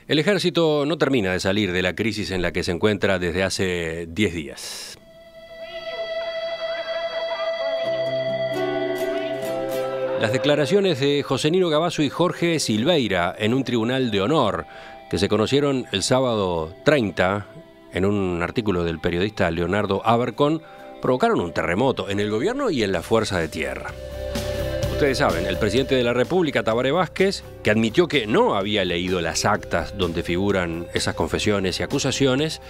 El ejército no termina de salir de la crisis en la que se encuentra desde hace 10 días. Las declaraciones de José Nino Gavazo y Jorge Silveira en un tribunal de honor que se conocieron el sábado 30 en un artículo del periodista Leonardo Abercon provocaron un terremoto en el gobierno y en la Fuerza de Tierra. Ustedes saben, el presidente de la República, Tabaré Vázquez, que admitió que no había leído las actas donde figuran esas confesiones y acusaciones,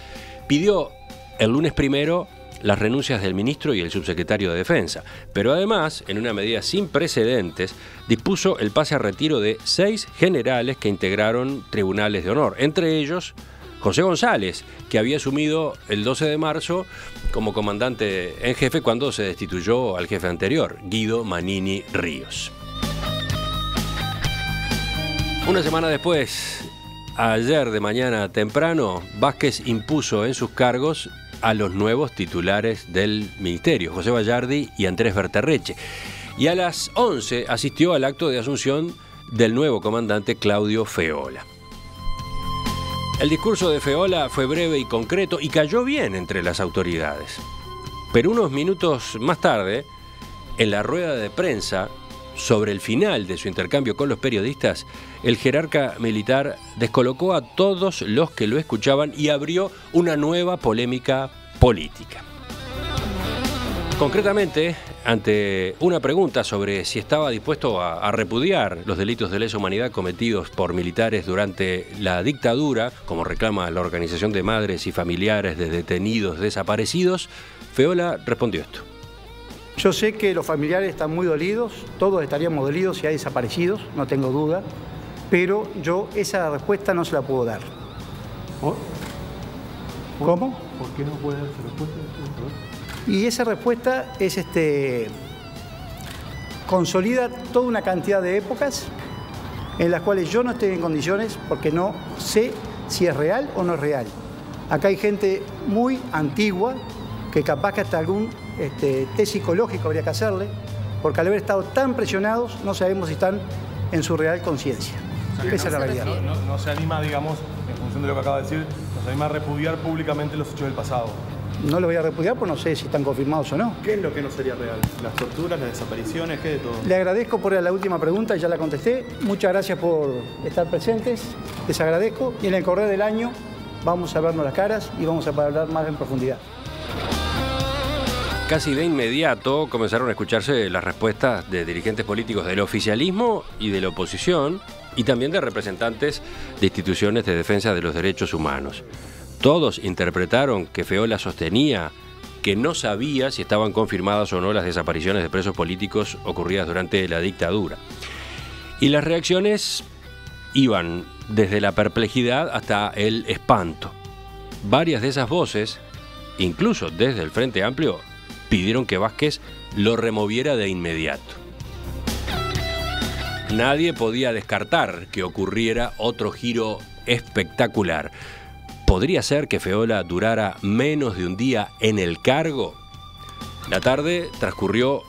pidió el lunes primero las renuncias del ministro y el subsecretario de Defensa, pero además, en una medida sin precedentes, dispuso el pase a retiro de 6 generales que integraron tribunales de honor, entre ellos José González, que había asumido el 12 de marzo como comandante en jefe cuando se destituyó al jefe anterior, Guido Manini Ríos. Una semana después, ayer de mañana temprano, Vázquez impuso en sus cargos a los nuevos titulares del ministerio, José Bayardi y Andrés Berterreche. Y a las 11 asistió al acto de asunción del nuevo comandante Claudio Feola. El discurso de Feola fue breve y concreto y cayó bien entre las autoridades. Pero unos minutos más tarde, en la rueda de prensa, sobre el final de su intercambio con los periodistas, el jerarca militar descolocó a todos los que lo escuchaban y abrió una nueva polémica política. Concretamente, ante una pregunta sobre si estaba dispuesto a repudiar los delitos de lesa humanidad cometidos por militares durante la dictadura, como reclama la Organización de Madres y Familiares de Detenidos Desaparecidos, Feola respondió esto. Yo sé que los familiares están muy dolidos, todos estaríamos dolidos si hay desaparecidos, no tengo duda, pero yo esa respuesta no se la puedo dar. ¿Cómo? ¿Por qué no puede dar esa respuesta? Y esa respuesta es consolida toda una cantidad de épocas en las cuales yo no estoy en condiciones porque no sé si es real o no es real. Acá hay gente muy antigua que capaz que hasta algún test psicológico habría que hacerle, porque al haber estado tan presionados no sabemos si están en su real conciencia. O sea, esa es la realidad. No se anima, digamos, en función de lo que acaba de decir, no se anima a repudiar públicamente los hechos del pasado. No lo voy a repudiar porque no sé si están confirmados o no. ¿Qué es lo que no sería real? ¿Las torturas, las desapariciones, qué de todo? Le agradezco por la última pregunta, ya la contesté. Muchas gracias por estar presentes, les agradezco. Y en el correr del año vamos a vernos las caras y vamos a hablar más en profundidad. Casi de inmediato comenzaron a escucharse las respuestas de dirigentes políticos del oficialismo y de la oposición y también de representantes de instituciones de defensa de los derechos humanos. Todos interpretaron que Feola sostenía que no sabía si estaban confirmadas o no las desapariciones de presos políticos ocurridas durante la dictadura. Y las reacciones iban desde la perplejidad hasta el espanto. Varias de esas voces, incluso desde el Frente Amplio, pidieron que Vázquez lo removiera de inmediato. Nadie podía descartar que ocurriera otro giro espectacular. ¿Podría ser que Feola durara menos de un día en el cargo? La tarde transcurrió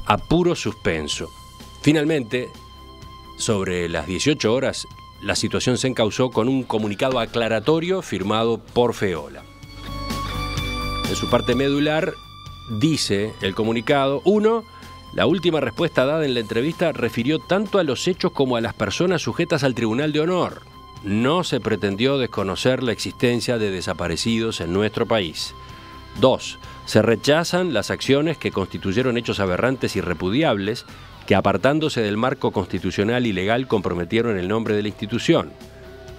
a puro suspenso. Finalmente, sobre las 18 horas, la situación se encauzó con un comunicado aclaratorio firmado por Feola. En su parte medular, dice el comunicado: 1. La última respuesta dada en la entrevista refirió tanto a los hechos como a las personas sujetas al Tribunal de Honor. No se pretendió desconocer la existencia de desaparecidos en nuestro país. 2. Se rechazan las acciones que constituyeron hechos aberrantes y repudiables que, apartándose del marco constitucional y legal, comprometieron el nombre de la institución.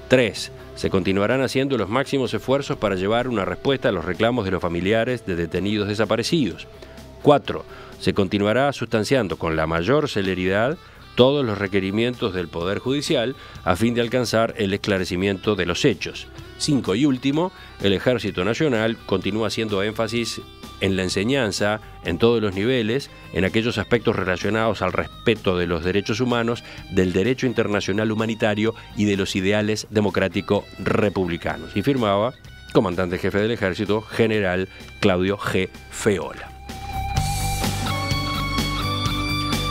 3. Se continuarán haciendo los máximos esfuerzos para llevar una respuesta a los reclamos de los familiares de detenidos desaparecidos. 4. Se continuará sustanciando con la mayor celeridad todos los requerimientos del Poder Judicial a fin de alcanzar el esclarecimiento de los hechos. 5. Y último, el Ejército Nacional continúa haciendo énfasis en la enseñanza, en todos los niveles, en aquellos aspectos relacionados al respeto de los derechos humanos, del derecho internacional humanitario y de los ideales democrático-republicanos. Y firmaba comandante jefe del Ejército, general Claudio G. Feola.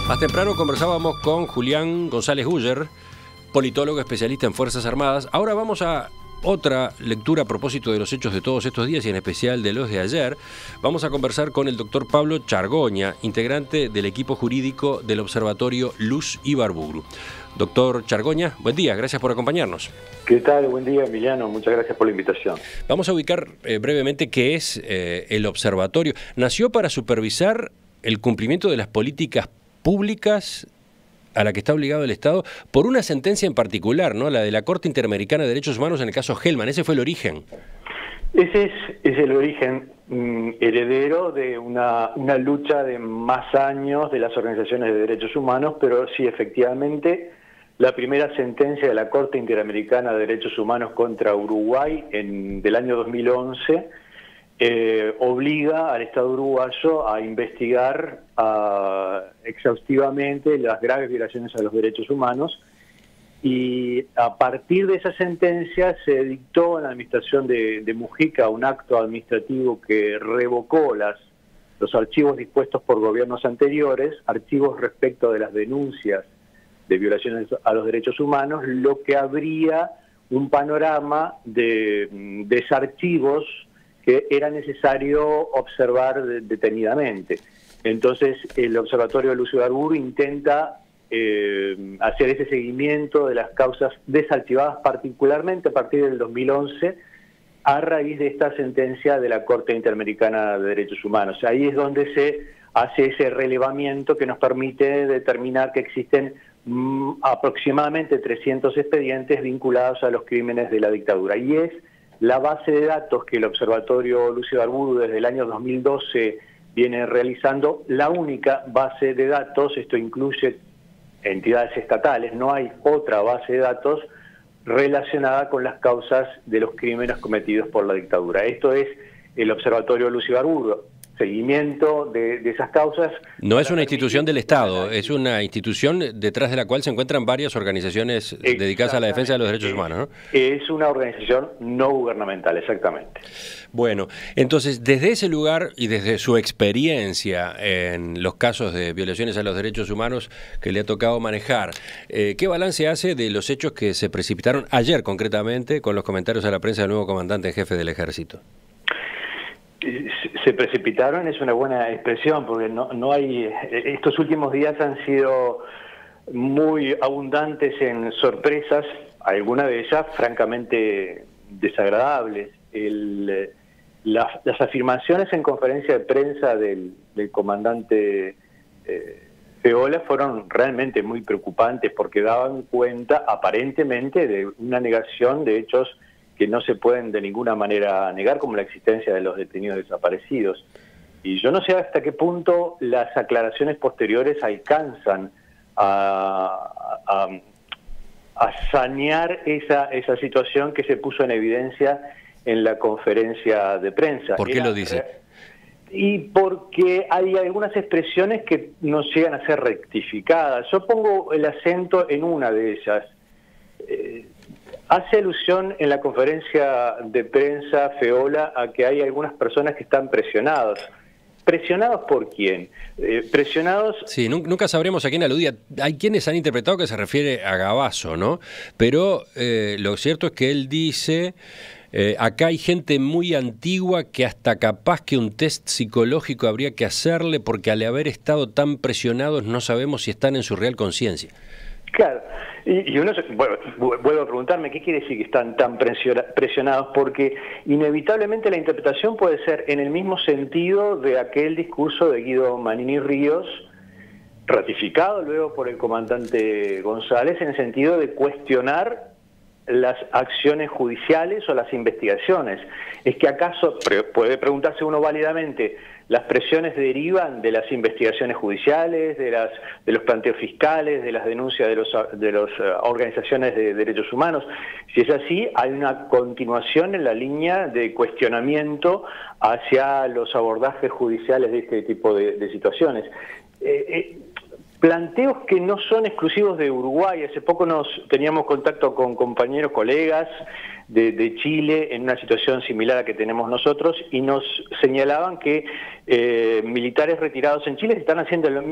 Más temprano conversábamos con Julián González Guller, politólogo especialista en Fuerzas Armadas. Ahora vamos a otra lectura a propósito de los hechos de todos estos días y en especial de los de ayer. Vamos a conversar con el doctor Pablo Chargoña, integrante del equipo jurídico del Observatorio Luz Ibarburu. Doctor Chargoña, buen día, gracias por acompañarnos. ¿Qué tal? Buen día, Emiliano, muchas gracias por la invitación. Vamos a ubicar brevemente qué es el observatorio. Nació para supervisar el cumplimiento de las políticas públicas a la que está obligado el Estado por una sentencia en particular, ¿no? La de la Corte Interamericana de Derechos Humanos en el caso Hellman. Ese fue el origen. Ese es el origen heredero de una lucha de más años de las organizaciones de derechos humanos, pero sí, efectivamente, la primera sentencia de la Corte Interamericana de Derechos Humanos contra Uruguay del año 2011 obliga al Estado uruguayo a investigar exhaustivamente las graves violaciones a los derechos humanos, y a partir de esa sentencia se dictó en la administración de Mujica un acto administrativo que revocó los archivos dispuestos por gobiernos anteriores, archivos respecto de las denuncias de violaciones a los derechos humanos, lo que abría un panorama de desarchivos que era necesario observar detenidamente. Entonces, el Observatorio de Luz Ibarburu intenta hacer ese seguimiento de las causas desarchivadas, particularmente a partir del 2011, a raíz de esta sentencia de la Corte Interamericana de Derechos Humanos. Ahí es donde se hace ese relevamiento que nos permite determinar que existen aproximadamente 300 expedientes vinculados a los crímenes de la dictadura. Y es la base de datos que el Observatorio Luz Ibarburu desde el año 2012 viene realizando, la única base de datos. Esto incluye entidades estatales, no hay otra base de datos relacionada con las causas de los crímenes cometidos por la dictadura. Esto es el Observatorio Luz Ibarburu, seguimiento de esas causas. No es una institución del Estado, es una institución detrás de la cual se encuentran varias organizaciones dedicadas a la defensa de los derechos humanos, ¿no? Es una organización no gubernamental, exactamente. Bueno, entonces, desde ese lugar y desde su experiencia en los casos de violaciones a los derechos humanos que le ha tocado manejar, ¿qué balance hace de los hechos que se precipitaron ayer concretamente con los comentarios a la prensa del nuevo comandante en jefe del Ejército? Se precipitaron, es una buena expresión, porque no hay. Estos últimos días han sido muy abundantes en sorpresas, algunas de ellas francamente desagradables. Las afirmaciones en conferencia de prensa del comandante Feola fueron realmente muy preocupantes, porque daban cuenta aparentemente de una negación de hechos que no se pueden de ninguna manera negar, como la existencia de los detenidos desaparecidos. Y yo no sé hasta qué punto las aclaraciones posteriores alcanzan a sanear esa situación que se puso en evidencia en la conferencia de prensa. ¿Por qué lo dice? Y porque hay algunas expresiones que no llegan a ser rectificadas. Yo pongo el acento en una de ellas. Hace alusión en la conferencia de prensa Feola a que hay algunas personas que están presionados. ¿Presionados por quién? Presionados... Sí, nunca sabremos a quién aludía. Hay quienes han interpretado que se refiere a Gabazo, ¿no? Pero lo cierto es que él dice... acá hay gente muy antigua que hasta capaz que un test psicológico habría que hacerle, porque al haber estado tan presionados no sabemos si están en su real conciencia. Claro, y uno vuelvo a preguntarme qué quiere decir que están tan presionados, porque inevitablemente la interpretación puede ser en el mismo sentido de aquel discurso de Guido Manini Ríos, ratificado luego por el comandante González, en el sentido de cuestionar las acciones judiciales o las investigaciones. ¿Es que acaso, puede preguntarse uno válidamente, las presiones derivan de las investigaciones judiciales, de los planteos fiscales, de las denuncias de las organizaciones de derechos humanos? Si es así, hay una continuación en la línea de cuestionamiento hacia los abordajes judiciales de este tipo de situaciones. Planteos que no son exclusivos de Uruguay. Hace poco teníamos contacto con compañeros, colegas de Chile en una situación similar a que tenemos nosotros y nos señalaban que militares retirados en Chile están haciendo la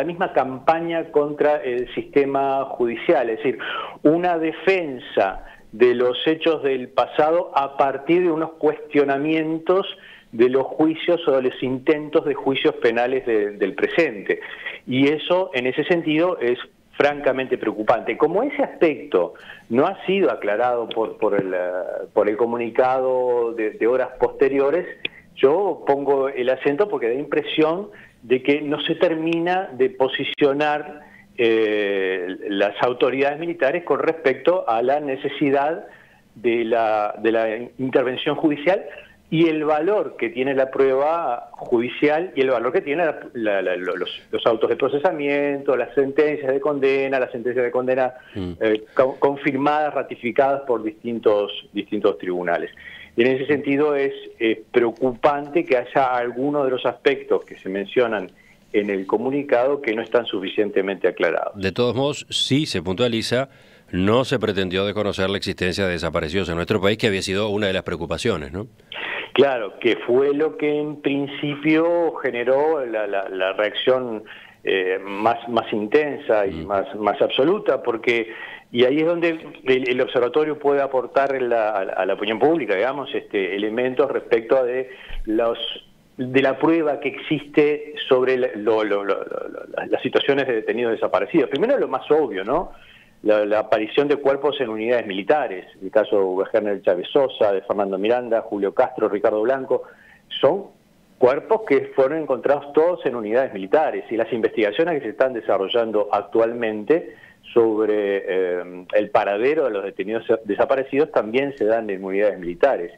misma campaña contra el sistema judicial, es decir, una defensa de los hechos del pasado a partir de unos cuestionamientos de los juicios o de los intentos de juicios penales del presente. Y eso, en ese sentido, es francamente preocupante. Como ese aspecto no ha sido aclarado por el comunicado de horas posteriores, yo pongo el acento porque da impresión de que no se termina de posicionar las autoridades militares con respecto a la necesidad de la intervención judicial y el valor que tiene la prueba judicial y el valor que tienen los autos de procesamiento, las sentencias de condena, confirmadas, ratificadas por distintos tribunales. Y en ese sentido es preocupante que haya algunos de los aspectos que se mencionan en el comunicado que no están suficientemente aclarados. De todos modos, sí se puntualiza, no se pretendió desconocer la existencia de desaparecidos en nuestro país, que había sido una de las preocupaciones, ¿no? Claro, que fue lo que en principio generó la reacción más intensa y más absoluta, porque y ahí es donde el observatorio puede aportar a la opinión pública, digamos, elementos respecto de la prueba que existe sobre las situaciones de detenidos desaparecidos. Primero lo más obvio, ¿no? La aparición de cuerpos en unidades militares, el caso de Werner Chávez Sosa, de Fernando Miranda, Julio Castro, Ricardo Blanco, son cuerpos que fueron encontrados todos en unidades militares, y las investigaciones que se están desarrollando actualmente sobre el paradero de los detenidos desaparecidos también se dan en unidades militares.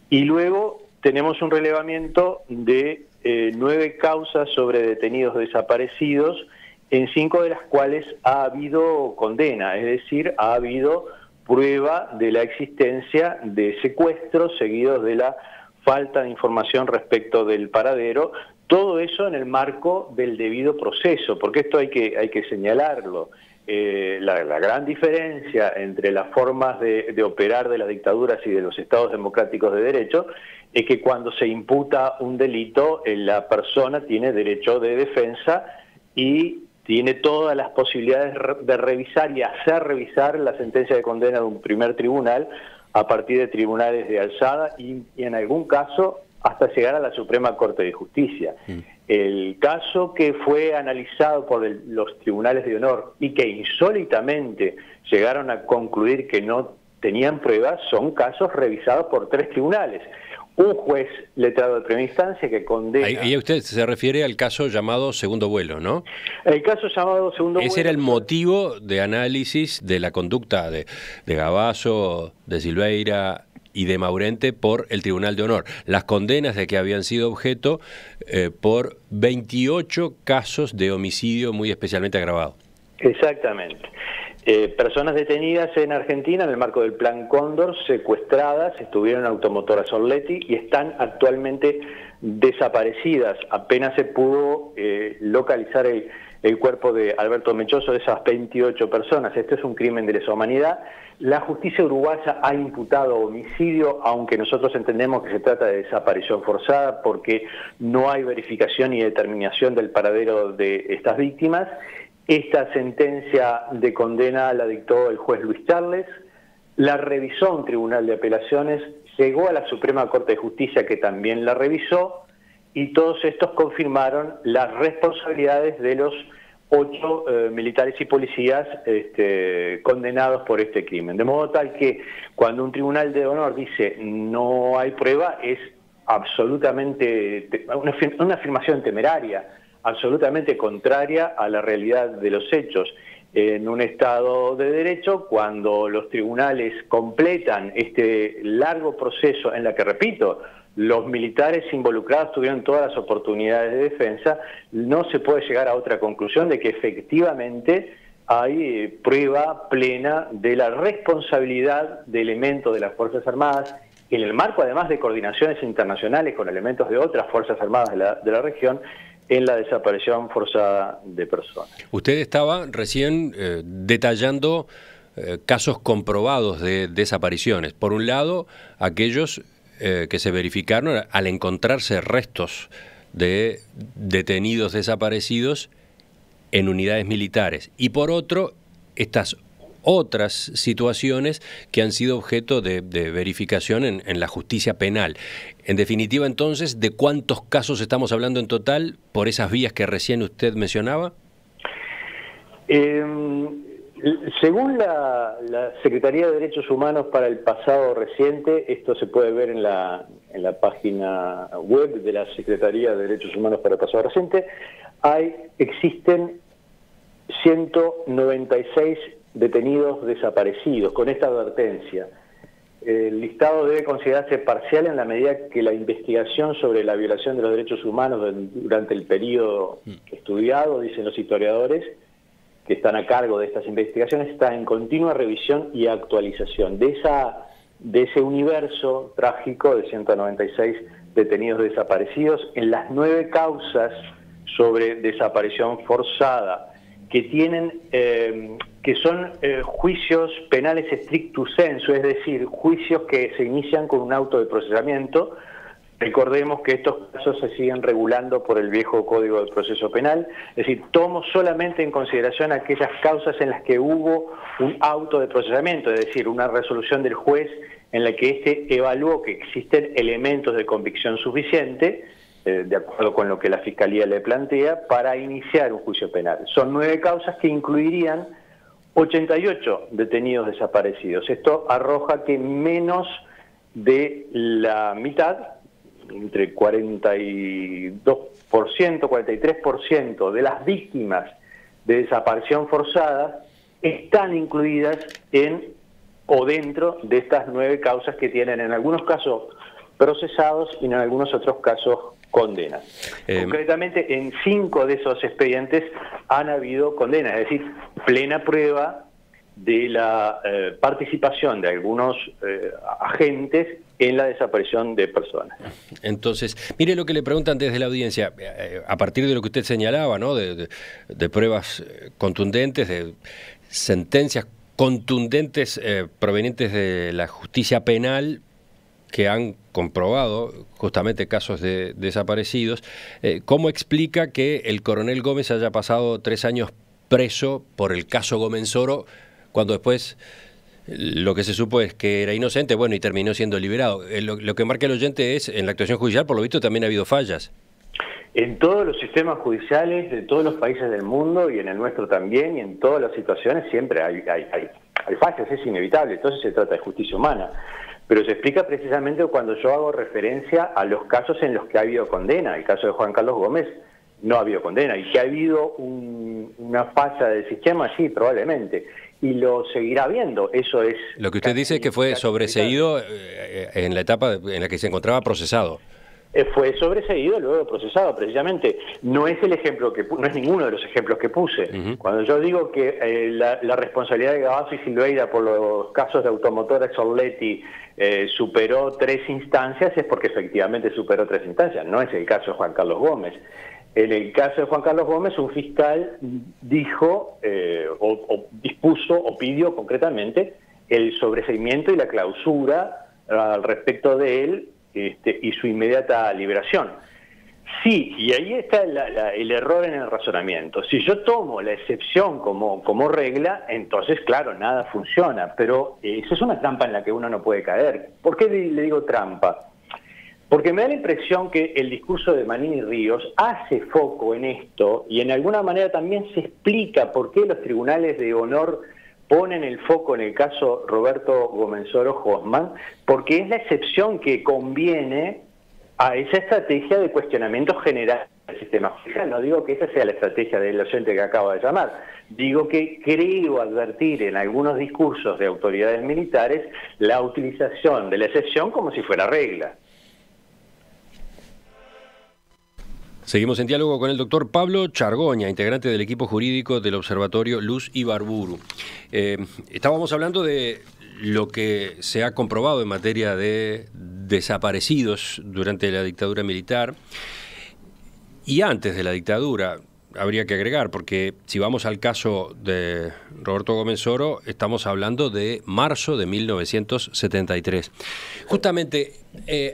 Y luego tenemos un relevamiento de 9 causas sobre detenidos desaparecidos, en 5 de las cuales ha habido condena, es decir, ha habido prueba de la existencia de secuestros seguidos de la falta de información respecto del paradero, todo eso en el marco del debido proceso, porque esto hay que señalarlo. La gran diferencia entre las formas de operar de las dictaduras y de los estados democráticos de derecho es que cuando se imputa un delito, la persona tiene derecho de defensa y tiene todas las posibilidades de revisar y hacer revisar la sentencia de condena de un primer tribunal a partir de tribunales de alzada y en algún caso hasta llegar a la Suprema Corte de Justicia. El caso que fue analizado por los tribunales de honor y que insólitamente llegaron a concluir que no tenían pruebas son casos revisados por 3 tribunales. Un juez letrado de primera instancia que condena... Ahí usted se refiere al caso llamado segundo vuelo, ¿no? El caso llamado segundo vuelo... Ese era el motivo de análisis de la conducta de Gavazo, de Silveira y de Maurente por el Tribunal de Honor. Las condenas de que habían sido objeto por 28 casos de homicidio muy especialmente agravado. Exactamente. Personas detenidas en Argentina en el marco del Plan Cóndor, secuestradas, estuvieron en Automotora Sorletti y están actualmente desaparecidas. Apenas se pudo localizar el cuerpo de Alberto Mechoso, de esas 28 personas. Este es un crimen de lesa humanidad. La justicia uruguaya ha imputado homicidio, aunque nosotros entendemos que se trata de desaparición forzada porque no hay verificación ni determinación del paradero de estas víctimas. Esta sentencia de condena la dictó el juez Luis Charles, la revisó un tribunal de apelaciones, llegó a la Suprema Corte de Justicia que también la revisó y todos estos confirmaron las responsabilidades de los 8 militares y policías condenados por este crimen. De modo tal que cuando un tribunal de honor dice no hay prueba es absolutamente una afirmación temeraria, absolutamente contraria a la realidad de los hechos. En un Estado de Derecho, cuando los tribunales completan este largo proceso en la que, repito, los militares involucrados tuvieron todas las oportunidades de defensa, no se puede llegar a otra conclusión de que efectivamente hay prueba plena de la responsabilidad de elementos de las Fuerzas Armadas, en el marco además de coordinaciones internacionales con elementos de otras Fuerzas Armadas de la región, en la desaparición forzada de personas. Usted estaba recién detallando casos comprobados de desapariciones. Por un lado, aquellos que se verificaron al encontrarse restos de detenidos desaparecidos en unidades militares. Y por otro, estas otras situaciones que han sido objeto de verificación en la justicia penal. En definitiva, entonces, ¿de cuántos casos estamos hablando en total por esas vías que recién usted mencionaba? Según la Secretaría de Derechos Humanos para el pasado reciente, esto se puede ver en la página web de la Secretaría de Derechos Humanos para el pasado reciente, existen 196 detenidos desaparecidos, con esta advertencia. El listado debe considerarse parcial en la medida que la investigación sobre la violación de los derechos humanos durante el periodo estudiado, dicen los historiadores, que están a cargo de estas investigaciones, está en continua revisión y actualización. De ese universo trágico de 196 detenidos desaparecidos, en las 9 causas sobre desaparición forzada, que tienen que son juicios penales stricto sensu, es decir, juicios que se inician con un auto de procesamiento. Recordemos que estos casos se siguen regulando por el viejo Código de Proceso Penal, es decir, tomo solamente en consideración aquellas causas en las que hubo un auto de procesamiento, es decir, una resolución del juez en la que éste evaluó que existen elementos de convicción suficiente, de acuerdo con lo que la Fiscalía le plantea, para iniciar un juicio penal. Son 9 causas que incluirían 88 detenidos desaparecidos. Esto arroja que menos de la mitad, entre 42%, 43% de las víctimas de desaparición forzada están incluidas en o dentro de estas 9 causas que tienen en algunos casos procesados y en algunos otros casos condenas. Concretamente, en 5 de esos expedientes han habido condenas, es decir, plena prueba de la participación de algunos agentes en la desaparición de personas. Entonces, mire lo que le preguntan desde la audiencia, a partir de lo que usted señalaba, ¿no? de pruebas contundentes, de sentencias contundentes provenientes de la justicia penal, que han comprobado justamente casos de desaparecidos. ¿Cómo explica que el coronel Gómez haya pasado 3 años preso por el caso Gómez Oro, cuando después lo que se supo es que era inocente, bueno, y terminó siendo liberado? Lo que marca el oyente es, en la actuación judicial, por lo visto, también ha habido fallas. En todos los sistemas judiciales de todos los países del mundo, y en el nuestro también, y en todas las situaciones siempre hay fallas, es inevitable. Entonces se trata de justicia humana. Pero se explica precisamente cuando yo hago referencia a los casos en los que ha habido condena. El caso de Juan Carlos Gómez no ha habido condena. Y que ha habido una falla del sistema, sí, probablemente. Y lo seguirá habiendo. Eso es... Lo que usted dice es que fue sobreseído en la etapa en la que se encontraba procesado. Fue sobreseído, luego procesado, precisamente. No es el ejemplo no es ninguno de los ejemplos que puse. Cuando yo digo que la responsabilidad de Gavazzo y Silveira por los casos de Automotora Orletti superó 3 instancias, es porque efectivamente superó 3 instancias. No es el caso de Juan Carlos Gómez. En el caso de Juan Carlos Gómez, un fiscal dijo, o dispuso, o pidió concretamente, el sobreseimiento y la clausura al respecto de él, y su inmediata liberación. Sí, y ahí está el error en el razonamiento. Si yo tomo la excepción como regla, entonces, claro, nada funciona. Pero esa es una trampa en la que uno no puede caer. ¿Por qué le digo trampa? Porque me da la impresión que el discurso de Manini Ríos hace foco en esto, y en alguna manera también se explica por qué los tribunales de honor ponen el foco en el caso Roberto Gómez Oro Hosman, porque es la excepción que conviene a esa estrategia de cuestionamiento general del sistema judicial. No digo que esa sea la estrategia del oyente que acaba de llamar, digo que creo advertir en algunos discursos de autoridades militares la utilización de la excepción como si fuera regla. Seguimos en diálogo con el doctor Pablo Chargoña, integrante del equipo jurídico del Observatorio Luz Ibarburu. Estábamos hablando de lo que se ha comprobado en materia de desaparecidos durante la dictadura militar, y antes de la dictadura, habría que agregar, porque si vamos al caso de Roberto Gómez Soro, estamos hablando de marzo de 1973. Justamente,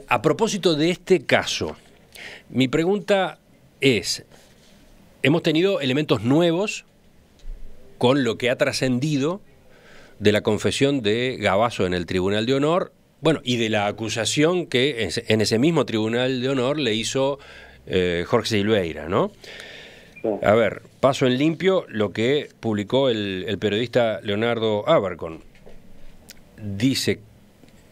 a propósito de este caso, mi pregunta es, hemos tenido elementos nuevos con lo que ha trascendido de la confesión de Gavazo en el Tribunal de Honor, bueno, y de la acusación que en ese mismo Tribunal de Honor le hizo Jorge Silveira, ¿no? A ver, paso en limpio lo que publicó el periodista Leonardo Abercon. Dice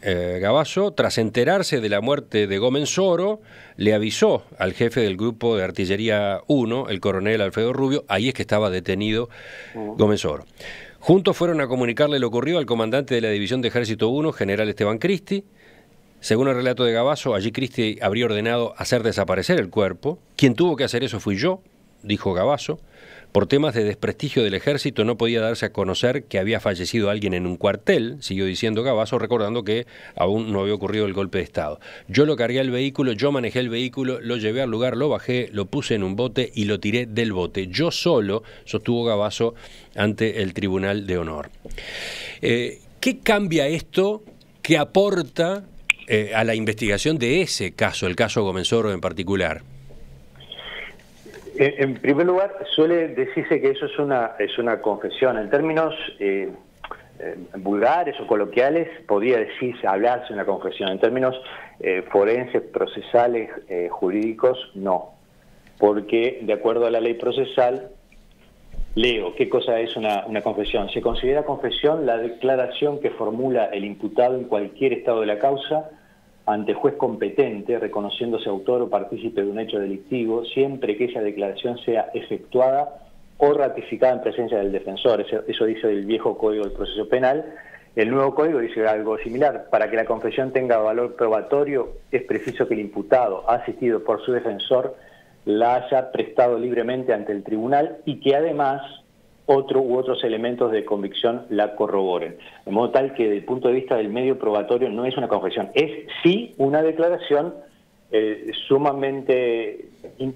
Gavazo, tras enterarse de la muerte de Gómez Soro, le avisó al jefe del grupo de artillería 1, el coronel Alfredo Rubio, ahí es que estaba detenido Gómez Soro. Juntos fueron a comunicarle lo ocurrido al comandante de la División de Ejército 1, general Esteban Cristi. Según el relato de Gavazo, allí Cristi habría ordenado hacer desaparecer el cuerpo. Quien tuvo que hacer eso fui yo, dijo Gavazo. Por temas de desprestigio del ejército no podía darse a conocer que había fallecido alguien en un cuartel, siguió diciendo Gavazo, recordando que aún no había ocurrido el golpe de Estado. Yo lo cargué al vehículo, yo manejé el vehículo, lo llevé al lugar, lo bajé, lo puse en un bote y lo tiré del bote. Yo solo, sostuvo Gavazo ante el Tribunal de Honor. ¿Qué cambia esto? ¿Qué aporta a la investigación de ese caso, el caso Gómez Soro en particular? En primer lugar, suele decirse que eso es una confesión. En términos vulgares o coloquiales, podría decirse, hablarse de una confesión. En términos forenses, procesales, jurídicos, no. Porque, de acuerdo a la ley procesal, leo, ¿qué cosa es una confesión? Se considera confesión la declaración que formula el imputado en cualquier estado de la causa ante juez competente, reconociéndose autor o partícipe de un hecho delictivo, siempre que esa declaración sea efectuada o ratificada en presencia del defensor. Eso dice el viejo Código del Proceso Penal. El nuevo Código dice algo similar. Para que la confesión tenga valor probatorio, es preciso que el imputado, asistido por su defensor, la haya prestado libremente ante el tribunal y que además otros elementos de convicción la corroboren. De modo tal que desde el punto de vista del medio probatorio no es una confesión, es sí una declaración sumamente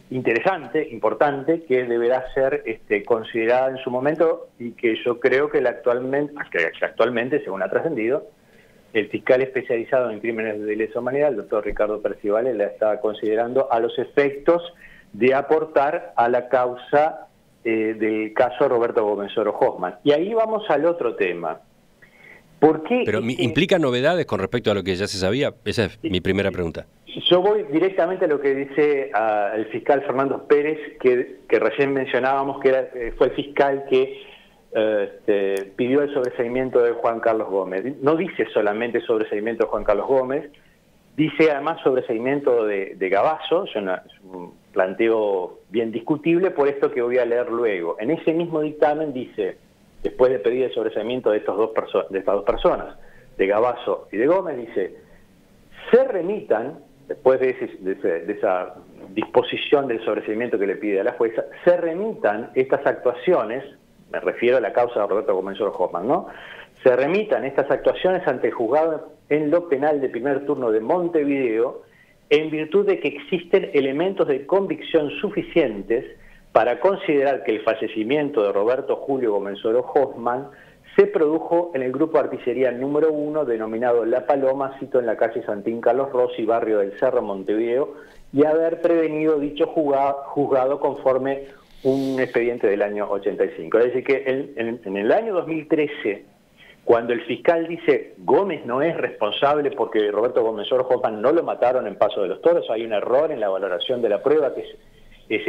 interesante, importante, que deberá ser considerada en su momento y que yo creo que actualmente, según ha trascendido, el fiscal especializado en crímenes de lesa humanidad, el doctor Ricardo Percivale, la está considerando a los efectos de aportar a la causa del caso Roberto Gómez Soro Hoffmann. Y ahí vamos al otro tema. ¿Por qué? Pero ¿implica novedades con respecto a lo que ya se sabía? Esa es mi primera pregunta. Yo voy directamente a lo que dice el fiscal Fernando Pérez, que recién mencionábamos, que fue el fiscal que pidió el sobreseimiento de Juan Carlos Gómez. No dice solamente sobreseimiento de Juan Carlos Gómez, dice además sobreseimiento de Gavazo. Es un planteo bien discutible, por esto que voy a leer luego. En ese mismo dictamen dice, después de pedir el sobreseimiento de estas dos personas, de Gavazo y de Gómez, dice, se remitan, después de esa disposición del sobreseimiento que le pide a la jueza, se remitan estas actuaciones, me refiero a la causa de Roberto Gómez Soro Hoffmann, ¿no? Se remitan estas actuaciones ante el juzgado en lo penal de primer turno de Montevideo, en virtud de que existen elementos de convicción suficientes para considerar que el fallecimiento de Roberto Julio Gómez Soro Hoffmann se produjo en el grupo de artillería número 1, denominado La Paloma, sito en la calle Santín Carlos Rossi, barrio del Cerro, Montevideo, y haber prevenido dicho juzgado conforme un expediente del año 85. Es decir, que en el año 2013, cuando el fiscal dice Gómez no es responsable porque Roberto Gómez Soro Hoffmann no lo mataron en Paso de los Toros, hay un error en la valoración de la prueba, que es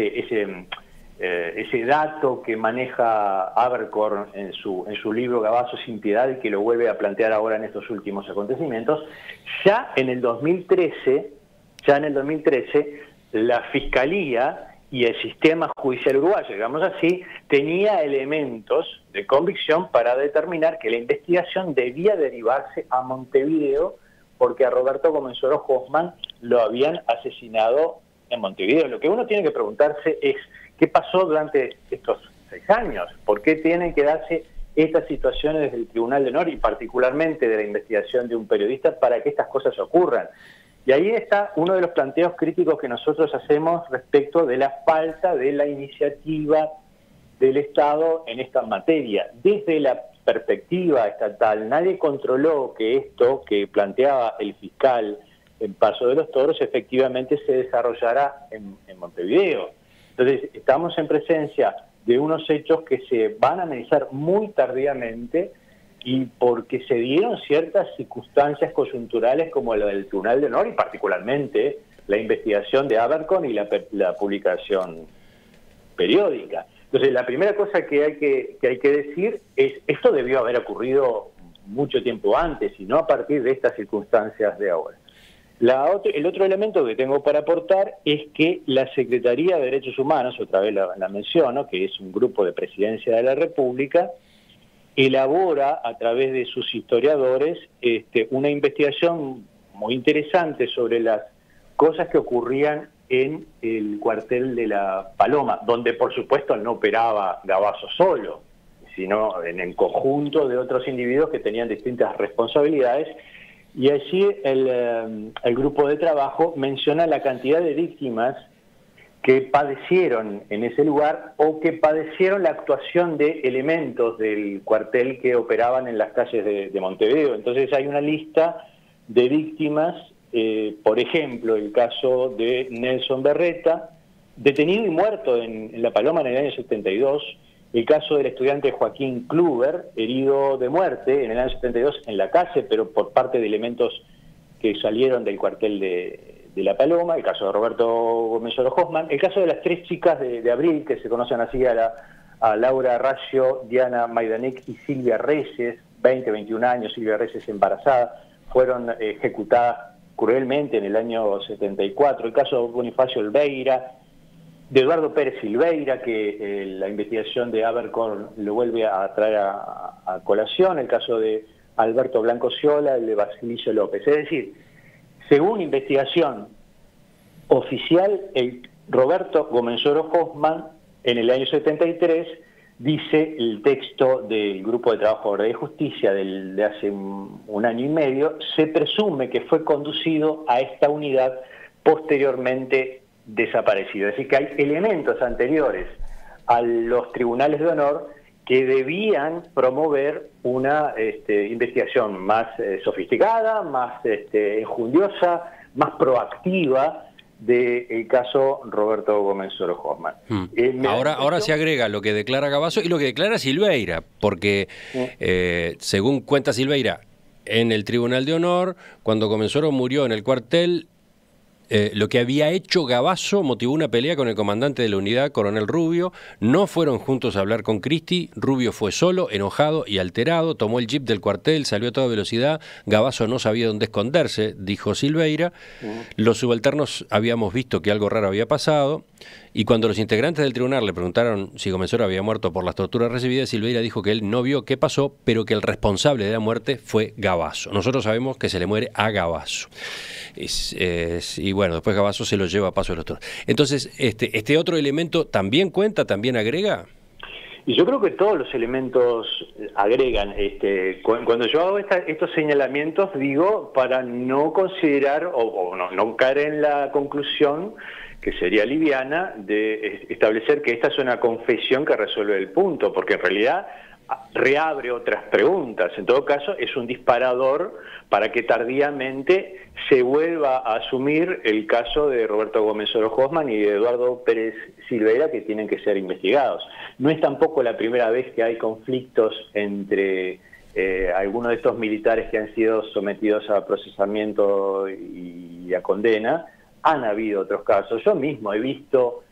ese dato que maneja Abercorn en su libro Gavazo sin piedad, y que lo vuelve a plantear ahora en estos últimos acontecimientos. Ya en el 2013, la Fiscalía y el sistema judicial uruguayo, digamos así, tenía elementos de convicción para determinar que la investigación debía derivarse a Montevideo, porque a Roberto Gómez Soro Hoffmann lo habían asesinado en Montevideo. Lo que uno tiene que preguntarse es, ¿qué pasó durante estos 6 años? ¿Por qué tienen que darse estas situaciones desde el Tribunal de Honor y particularmente de la investigación de un periodista para que estas cosas ocurran? Y ahí está uno de los planteos críticos que nosotros hacemos respecto de la falta de la iniciativa del Estado en esta materia. Desde la perspectiva estatal, nadie controló que esto que planteaba el fiscal en Paso de los Toros efectivamente se desarrollara en Montevideo. Entonces, estamos en presencia de unos hechos que se van a analizar muy tardíamente y porque se dieron ciertas circunstancias coyunturales como la del Tribunal de Honor y particularmente la investigación de Abercorn y la publicación periódica. Entonces, la primera cosa que hay que decir es, esto debió haber ocurrido mucho tiempo antes y no a partir de estas circunstancias de ahora. El otro elemento que tengo para aportar es que la Secretaría de Derechos Humanos, otra vez la menciono, que es un grupo de Presidencia de la República, elabora a través de sus historiadores una investigación muy interesante sobre las cosas que ocurrían en el cuartel de La Paloma, donde por supuesto no operaba Gavazo solo, sino en el conjunto de otros individuos que tenían distintas responsabilidades. Y allí el grupo de trabajo menciona la cantidad de víctimas que padecieron en ese lugar o que padecieron la actuación de elementos del cuartel que operaban en las calles de Montevideo. Entonces hay una lista de víctimas, por ejemplo, el caso de Nelson Berreta, detenido y muerto en La Paloma en el año 72, el caso del estudiante Joaquín Kluber, herido de muerte en el año 72 en la calle, pero por parte de elementos que salieron del cuartel de La Paloma, el caso de Roberto Gómez Oro-Hoffmann, el caso de las 3 chicas de Abril, que se conocen así a Laura Raggio, Diana Maidanek y Silvia Reyes, 20, 21 años, Silvia Reyes embarazada, fueron ejecutadas cruelmente en el año 74, el caso de Bonifacio Olveira, de Eduardo Pérez Silveira, que la investigación de Abercorn lo vuelve a traer a colación, el caso de Alberto Blanco Ciola, el de Basilio López. Es decir, según investigación oficial, el Roberto Gómez Oro-Hoffmann, en el año 73, dice el texto del Grupo de Trabajo de Justicia de hace un año y medio, se presume que fue conducido a esta unidad posteriormente desaparecido. Es decir, que hay elementos anteriores a los tribunales de honor que debían promover una investigación más sofisticada, más enjundiosa, más proactiva del caso Roberto Gómez Oro-Hoffmann. Ahora se agrega lo que declara Gavazo y lo que declara Silveira, porque según cuenta Silveira, en el Tribunal de Honor, cuando Gómez Oro murió en el cuartel, lo que había hecho Gavazo motivó una pelea con el comandante de la unidad, Coronel Rubio. No fueron juntos a hablar con Cristi. Rubio fue solo, enojado y alterado. Tomó el jeep del cuartel, salió a toda velocidad. Gavazo no sabía dónde esconderse, dijo Silveira. Los subalternos habíamos visto que algo raro había pasado. Y cuando los integrantes del tribunal le preguntaron si Gómez Oro había muerto por las torturas recibidas, Silveira dijo que él no vio qué pasó, pero que el responsable de la muerte fue Gavazo. Nosotros sabemos que se le muere a Gavazo. Y bueno, después Gavazo se lo lleva a Paso de los Toros. Entonces, ¿este otro elemento también cuenta, también agrega? Y yo creo que todos los elementos agregan. Cuando yo hago estos señalamientos, digo, para no considerar o no caer en la conclusión que sería liviana de establecer que esta es una confesión que resuelve el punto, porque en realidad reabre otras preguntas. En todo caso, es un disparador para que tardíamente se vuelva a asumir el caso de Roberto Gómez Oro-Hoffmann y de Eduardo Pérez Silveira, que tienen que ser investigados. No es tampoco la primera vez que hay conflictos entre algunos de estos militares que han sido sometidos a procesamiento y a condena. Han habido otros casos. Yo mismo he visto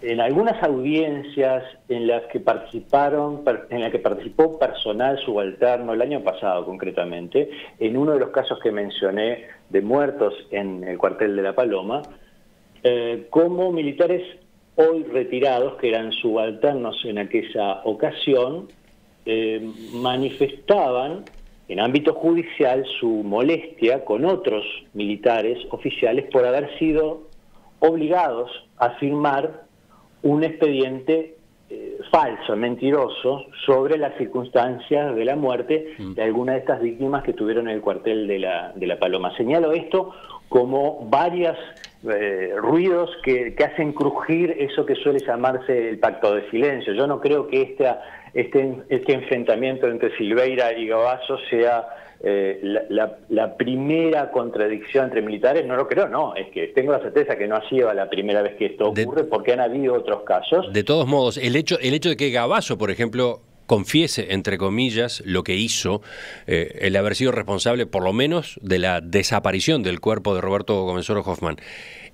en algunas audiencias en las que participó personal subalterno el año pasado concretamente, en uno de los casos que mencioné de muertos en el cuartel de La Paloma, como militares hoy retirados, que eran subalternos en aquella ocasión, manifestaban en ámbito judicial su molestia con otros militares oficiales por haber sido obligados a firmar un expediente falso, mentiroso, sobre las circunstancias de la muerte de algunas de estas víctimas que tuvieron en el cuartel de la Paloma. Señalo esto como varios ruidos que hacen crujir eso que suele llamarse el pacto de silencio. Yo no creo que este enfrentamiento entre Silveira y Gavazo sea la primera contradicción entre militares. No lo creo, no, es que tengo la certeza que no ha sido la primera vez que esto ocurre, porque han habido otros casos. De todos modos, el hecho de que Gavazo, por ejemplo, confiese, entre comillas, lo que hizo, el haber sido responsable, por lo menos, de la desaparición del cuerpo de Roberto Comensoro Hoffmann.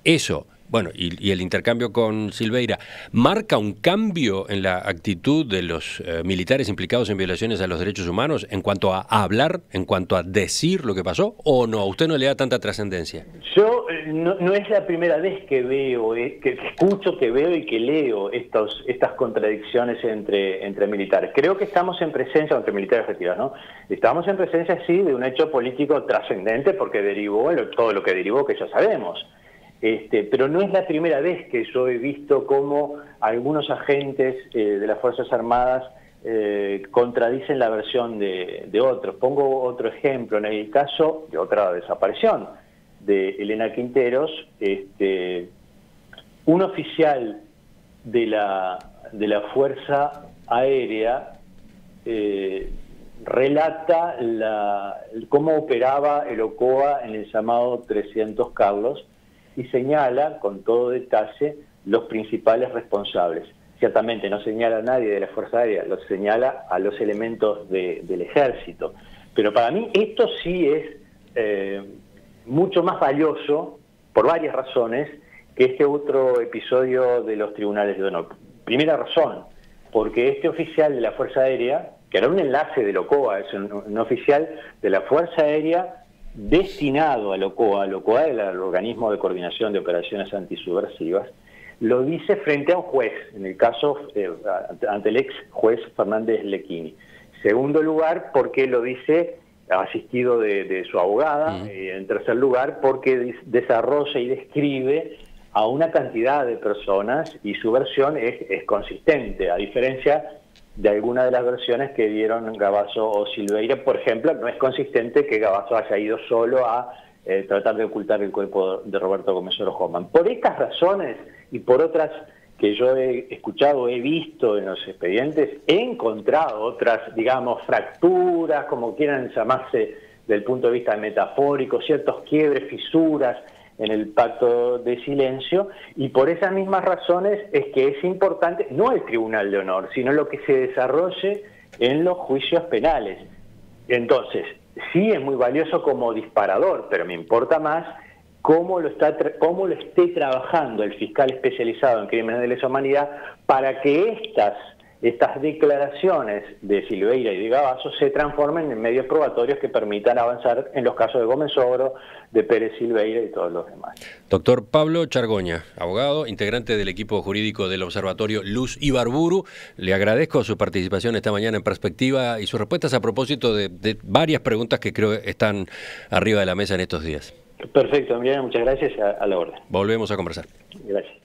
Eso, bueno, y el intercambio con Silveira, ¿marca un cambio en la actitud de los militares implicados en violaciones a los derechos humanos en cuanto a hablar, en cuanto a decir lo que pasó, o no? ¿A usted no le da tanta trascendencia? Yo no es la primera vez que veo, que escucho, que veo y que leo estas contradicciones entre militares. Creo que estamos en presencia, entre militares retirados, ¿no? Estamos en presencia, sí, de un hecho político trascendente, porque derivó todo lo que derivó, que ya sabemos. Pero no es la primera vez que yo he visto cómo algunos agentes de las Fuerzas Armadas contradicen la versión de otros. Pongo otro ejemplo, en el caso de otra desaparición de Elena Quinteros, un oficial de la Fuerza Aérea relata cómo operaba el OCOA en el llamado 300 Carlos, y señala con todo detalle los principales responsables. Ciertamente no señala a nadie de la Fuerza Aérea, lo señala a los elementos del Ejército. Pero para mí esto sí es mucho más valioso, por varias razones, que este otro episodio de los tribunales de honor. Primera razón, porque este oficial de la Fuerza Aérea, que era un enlace del OCOA, es un oficial de la Fuerza Aérea destinado al OCOA. El OCOA era el Organismo de Coordinación de Operaciones Antisubversivas, lo dice frente a un juez, en el caso ante el ex juez Fernández Lequini. Segundo lugar, porque lo dice asistido de su abogada. En tercer lugar, porque desarrolla y describe a una cantidad de personas y su versión es consistente, a diferencia de algunas de las versiones que dieron Gavazo o Silveira. Por ejemplo, no es consistente que Gavazo haya ido solo a tratar de ocultar el cuerpo de Roberto Comensoro Hoffmann. Por estas razones y por otras que yo he escuchado, he visto en los expedientes, he encontrado otras, digamos, fracturas, como quieran llamarse del punto de vista metafórico, ciertos quiebres, fisuras en el pacto de silencio, y por esas mismas razones es que es importante no el Tribunal de Honor, sino lo que se desarrolle en los juicios penales. Entonces, sí es muy valioso como disparador, pero me importa más cómo lo esté trabajando el fiscal especializado en crímenes de lesa humanidad para que estas declaraciones de Silveira y de Gavazo se transformen en medios probatorios que permitan avanzar en los casos de Comensoro, de Pérez Silveira y todos los demás. Doctor Pablo Chargoña, abogado, integrante del equipo jurídico del Observatorio Luz Ibarburu, le agradezco su participación esta mañana en Perspectiva y sus respuestas a propósito de varias preguntas que creo están arriba de la mesa en estos días. Perfecto, Emiliano, muchas gracias, a la orden. Volvemos a conversar. Gracias.